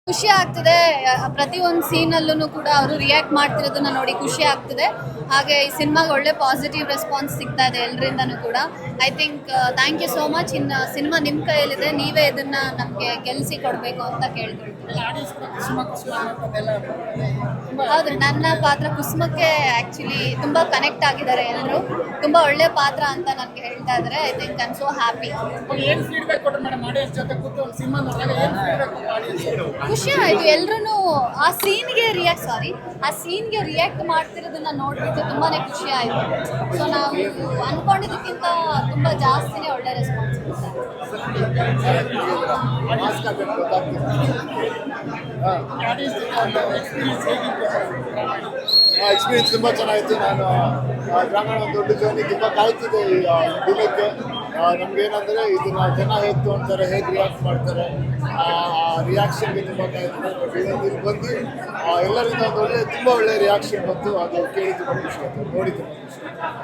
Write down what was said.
ಖುಷಿ ಆಗ್ತಿದೆ. ಪ್ರತಿಯೊಂದು ಸೀನಲ್ಲೂ ಕೂಡ ಅವರು ರಿಯಾಕ್ಟ್ ಮಾಡ್ತಿರೋದನ್ನ ನೋಡಿ ಖುಷಿ ಆಗ್ತಿದೆ. ಹಾಗೆ ಈ ಸಿನಿಮಾಗೆ ಒಳ್ಳೆ ಪಾಸಿಟಿವ್ ರೆಸ್ಪಾನ್ಸ್ ಸಿಗ್ತಾ ಇದೆ ಎಲ್ಲರಿಂದನೂ ಕೂಡ. I think thank you so much. ಇನ್ನು ಸಿನಿಮಾ ನಿಮ್ಮ ಕೈಯಲ್ಲಿದೆ, ನೀವೇ ಇದನ್ನ ನಮಗೆ ಗೆಲ್ಲಿಸಿ ಕೊಡಬೇಕು ಅಂತ ಕೇಳ್ಕೊಳ್ತೀನಿ. ಹೌದು, ನನ್ನ ಪಾತ್ರ ಕುಸುಮಕ್ಕೆ ಆ್ಯಕ್ಚುಲಿ ತುಂಬ ಕನೆಕ್ಟ್ ಆಗಿದ್ದಾರೆ ಎಲ್ಲರೂ. ತುಂಬ ಒಳ್ಳೆ ಪಾತ್ರ ಅಂತ ನನಗೆ ಹೇಳ್ತಾ ಇದ್ದಾರೆ. I think I am so happy. ಖುಷಿ ಆಯಿತು. ಎಲ್ಲರೂ ಆ ಸೀನ್ಗೆ ರಿಯಾಕ್ಟ್ ಮಾಡ್ತಿರೋದನ್ನ ನೋಡ್ಬಿಟ್ಟು ತುಂಬಾ ಖುಷಿ ಆಯಿತು. ಸೊ ನಾವು ಅಂದ್ಕೊಂಡಿದ್ದಕ್ಕಿಂತ ತುಂಬ ಜಾಸ್ತಿನೇ ಒಳ್ಳೆ ರೆಸ್ಪಾನ್ಸ್ ಎಕ್ಸ್ಪೀರಿಯನ್ಸ್ ತುಂಬ ಚೆನ್ನಾಗಿತ್ತು. ನಾನು ಗ್ರಾಮೀಣ ಒಂದು ದೊಡ್ಡ ಜರ್ನಿ ತುಂಬ ಕಾಯ್ತಿದ್ದೆ ಈ ದಿನಕ್ಕೆ. ನಮಗೇನಂದರೆ ಇದನ್ನು ಜನ ಹೇಗೆ ತೊಗೊಳ್ತಾರೆ, ಹೇಗೆ ರಿಯಾಕ್ಟ್ ಮಾಡ್ತಾರೆ, ರಿಯಾಕ್ಷನ್ಗೆ ತುಂಬ ಕಾಯ್ತಿದೆ. ಇಲ್ಲಿ ಬಂದು ಎಲ್ಲರಿಂದ ಒಂದು ತುಂಬ ಒಳ್ಳೆ ರಿಯಾಕ್ಷನ್ ಬಂತು. ಅದು ಕೇಳಿ ತುಂಬ ಖುಷಿ ಆಯಿತು, ನೋಡಿ ತುಂಬ ಖುಷಿ ಆಯಿತು.